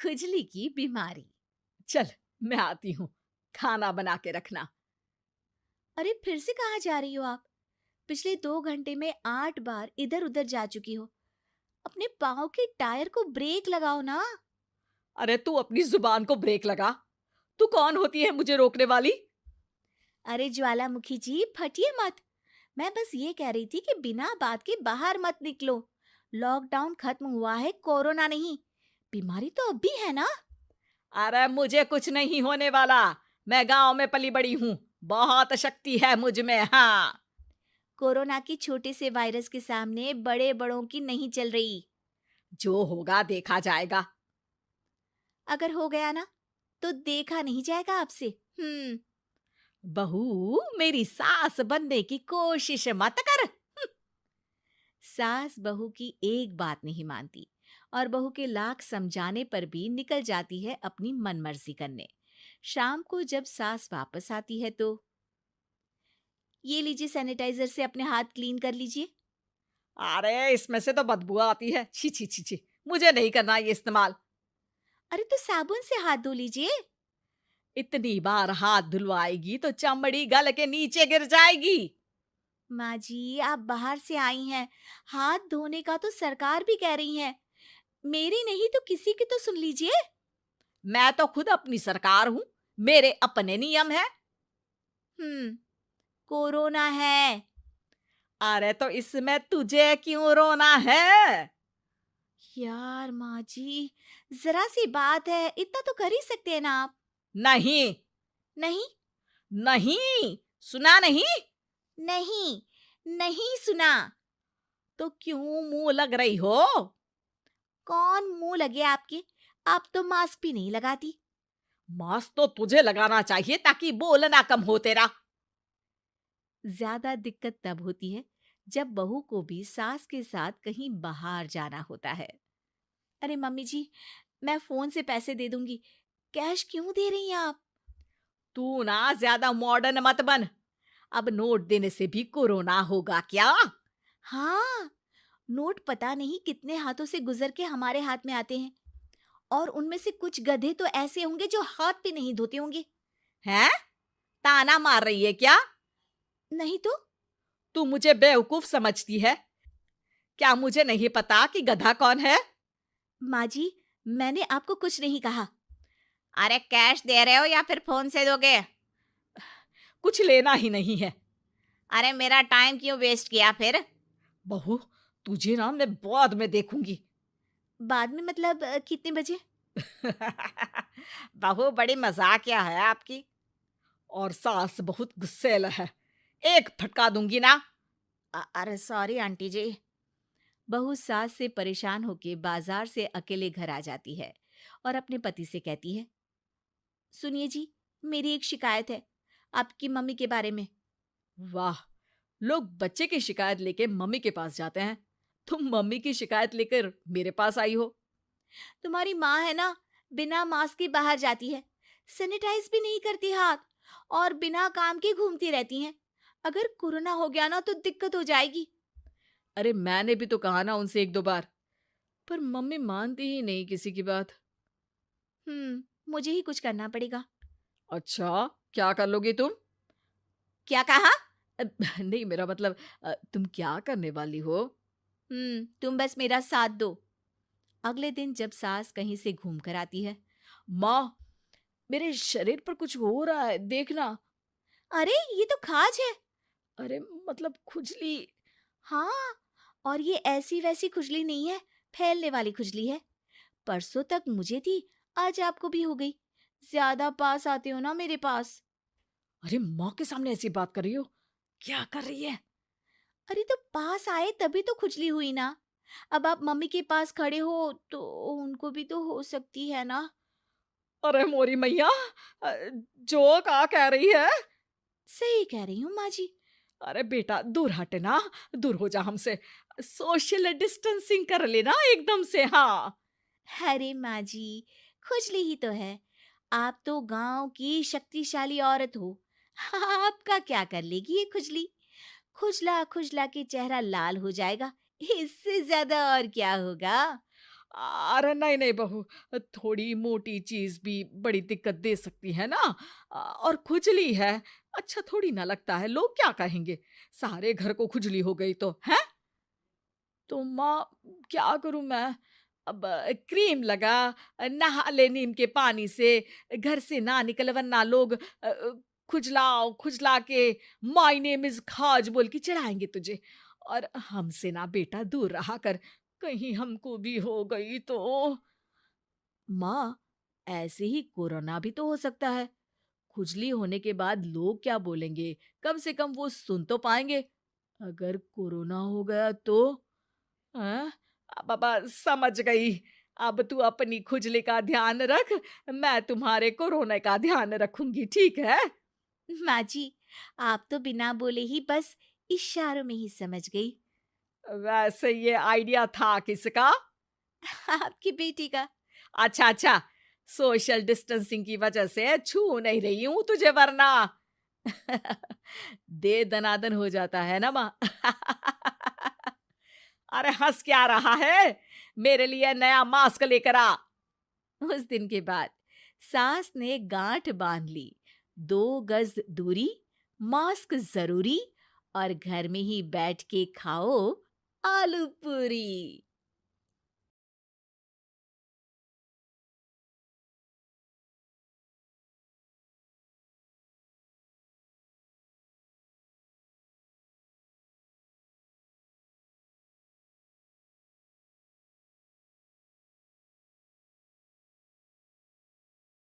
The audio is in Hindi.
खुजली की बीमारी। चल, मैं आती हूँ, खाना बना के रखना। अरे फिर से कहाँ जा रही हो आप? पिछले 2 घंटे में 8 बार इधर उधर जा चुकी हो। अपने पाँव के टायर को ब्रेक लगाओ ना। अरे तू अपनी जुबान को ब्रेक लगा। तू कौन होती है मुझे रोकने वाली? अरे ज्वालामुखी जी, फटिए मत। मैं बस ये कह रही थी कि बिना बात के बाहर मत निकलो। लॉकडाउन खत्म हुआ है, कोरोना नहीं। बीमारी तो अब भी है ना। अरे मुझे कुछ नहीं होने वाला। मैं गांव में पली बड़ी हूँ। बहुत शक्ति है मुझ में। हाँ, कोरोना की छोटे से वायरस के सामने बड़े बड़ों की नहीं चल रही। जो होगा देखा जाएगा। अगर हो गया ना, तो देखा नहीं जाएगा आपसे। बहू, मेरी सास बनने की कोशिश मत कर। सास बहू की एक बात नहीं मानती और बहू के लाख समझाने पर भी निकल जाती है अपनी मनमर्जी करने। शाम को जब सास वापस आती है तो, ये लीजिए सैनिटाइजर से अपने हाथ क्लीन कर लीजिए। अरे इसमें से तो बदबू आती है। छी छी छी छी। मुझे नहीं करना ये इस्तेमाल। अरे तो साबुन से हाथ धो लीजिए। इतनी बार हाथ धुलवाएगी तो चमड़ी गल के नीचे गिर जाएगी। माँ जी, आप बाहर से आई हैं, हाथ धोने का तो सरकार भी कह रही है। मेरी नहीं तो किसी की तो सुन लीजिए। मैं तो खुद अपनी सरकार हूँ। मेरे अपने नियम है। हम्म कोरोना है। अरे तो इसमें तुझे क्यों रोना है? यार माँ जी, जरा सी बात है, इतना तो कर ही सकते हैं ना आप। नहीं, नहीं। नहीं, सुना नहीं? नहीं, नहीं सुना। तो क्यों मुंह लग रही हो? कौन मुंह लगे आपके? आप तो मास्क भी नहीं लगाती। मास्क तो तुझे लगाना चाहिए ताकि बोलना कम हो तेरा। ज्यादा दिक्कत तब होती है जब बहू को भी सास के साथ कहीं बाहर जाना होता है। अरे मम्मी जी, मैं फोन से पैसे दे दूंगी। कैश क्यों दे रही हैं आप? तू ना ज्यादा मॉडर्न मत बन। अब नोट देने से भी कोरोना होगा क्या? हाँ, नोट पता नहीं कितने हाथों से गुजर के हमारे हाथ में आते हैं, और उनमें से कुछ गधे तो ऐसे होंगे जो हाथ भी नहीं धोते होंगे। हैं? ताना मार रही है क्या? नहीं तो। तू मुझे बेवकूफ समझती है? क्या मुझे नहीं पता कि गधा कौन है? माँ जी, मैंने आपको कुछ नहीं कहा। अरे कैश दे रहे हो या फिर फोन से दोगे? कुछ लेना ही नहीं है। अरे मेरा टाइम क्यों वेस्ट किया फिर? बहू, तुझे ना मैं बाद में देखूंगी। बाद में मतलब कितने बजे? बहू बड़ी मजाकिया है आपकी। और सास बहुत गुस्सैल है। एक फटका दूंगी ना। अरे सॉरी आंटी जी। बहू सास से परेशान होके बाजार से अकेले घर आ जाती है और अपने पति से कहती है, सुनिए जी, मेरी एक शिकायत है आपकी मम्मी के बारे में। वाह, लोग बच्चे की शिकायत लेके मम्मी के पास जाते हैं। तुम मम्मी की शिकायत लेकर मेरे पास आई हो। तुम्हारी माँ है ना, बिना मास्क के बाहर जाती है, सैनिटाइज भी नहीं करती हाथ, और बिना काम के घूमती रहती हैं। अगर कोरोना हो गया ना तो दिक्कत हो जाएगी। अरे मैंने भी तो कहा ना उनसे एक दो बार, पर मम्मी मानती ही नहीं किसी की बात। मुझे ही कुछ करना पड़ेगा। अच्छा, क्या कर लोगी तुम? क्या कहा? नहीं, मेरा मतलब तुम क्या करने वाली हो? तुम बस मेरा साथ दो। अगले दिन जब सास कहीं से घूम कर आती है, माँ, मेरे शरीर पर कुछ हो रहा है, देखना। अरे ये तो खाज है। अरे मतलब खुजली। हाँ, और ये ऐसी वैसी खुजली नहीं है, फैलने वाली खुजली है। परसों तक मुझे थी, आज आपको भी हो गई। ज्यादा पास आते हो ना मेरे पास। अरे माँ के सामने ऐसी बात कर रही हो? क्या कर रही है? अरे तो पास आए तभी तो खुजली हुई ना। अब आप मम्मी के पास खड़े हो तो उनको भी तो हो सकती है ना। अरे मोरी मैया, जो का कह रही है? सही कह रही हूँ माँ जी। अरे बेटा, दूर हट ना। दूर हो जा हमसे। सोशल डिस्टेंसिंग कर लेना एकदम से। हाँ। अरे माँ जी, खुजली ही तो है। आप तो गांव की शक्तिशाली औरत हो। आपका क्या कर लेगी ये खुजली? खुजला खुजला के चेहरा लाल हो जाएगा, इससे ज्यादा और क्या होगा? अरे नहीं नहीं बहू, थोड़ी मोटी चीज भी बड़ी दिक्कत दे सकती है ना। और खुजली है, अच्छा थोड़ी ना लगता है, लोग क्या कहेंगे, सारे घर को खुजली हो गई तो है। तो माँ, क्या करूं मैं? अब क्रीम लगा, नहा ले नीम के पानी से, घर से ना निकल वरना लोग खुजलाओ खुजला के माय नेम इज खाज बोल के चढ़ाएंगे तुझे। और हमसे ना बेटा दूर रहा कर, कहीं हमको भी हो गई तो। माँ, ऐसे ही कोरोना भी तो हो सकता है। खुजली होने के बाद लोग क्या बोलेंगे, कम से कम वो सुन तो पाएंगे। अगर कोरोना हो गया तो? हाँ, बाबा समझ गई। अब तू अपनी खुजली का ध्यान रख, मैं तुम्हारे कोरोना का ध्यान रखूंगी, ठीक है। माँ जी, आप तो बिना बोले ही बस इशारों में ही समझ गई। वैसे ये आइडिया था किसका? आपकी बेटी का। अच्छा अच्छा, सोशल डिस्टेंसिंग की वजह से छू नहीं रही हूं तुझे वरना। दे दनादन हो जाता है ना माँ। अरे हंस क्या रहा है, मेरे लिए नया मास्क लेकर आ। उस दिन के बाद सास ने गांठ बांध ली। 2 गज दूरी, मास्क जरूरी, और घर में ही बैठ के खाओ आलू पूरी।